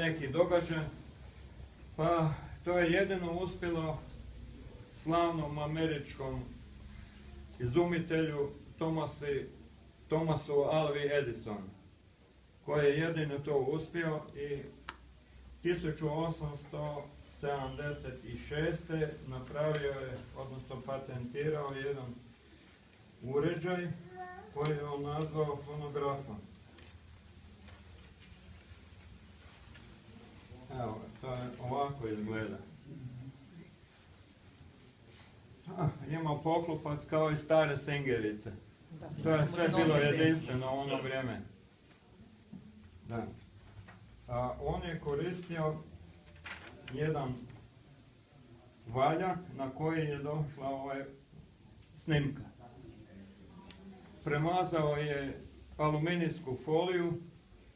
neki događaj. Pa to je jedino uspjelo slavnom američkom izumitelju Thomasu Alvi Edisonu, koji je jedino to uspio i 1876. napravio je, odnosno patentirao jedan uređaj koji je on nazvao fonografom. Evo, to je ovako izgleda. Ima poklopac kao i stare sengerice. To je sve bilo jedinstveno u ono vrijeme. Da. On je koristio jedan valjak na koji je došla snimka. Premazao je aluminijsku foliju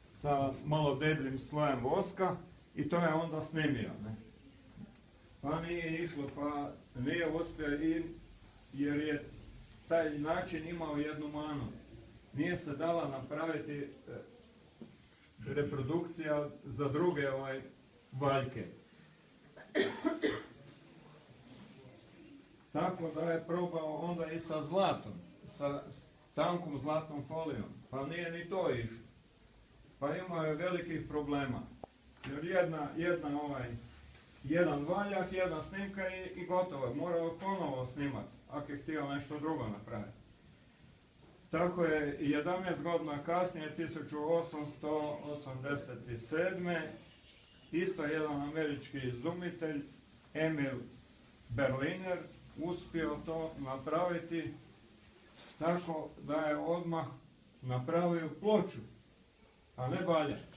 sa malo debljim slojem voska i to je onda snimio. Ne? Pa nije išlo, pa nije uspio jer je taj način imao jednu manu. Nije se dala napraviti reprodukcija za druge valjke. Tako da je probao onda i sa zlatom, sa tankom zlatnom folijom, pa nije ni to išlo. Pa imao je velikih problema. Jer jedan valjak, jedna snimka i gotovo. Morao ponovo snimati, ako je htio nešto drugo napraviti. Tako je 11 godina kasnije, 1887. isto jedan američki izumitelj, Emil Berliner, uspio to napraviti tako da je odmah napravio ploču, a ne valjak.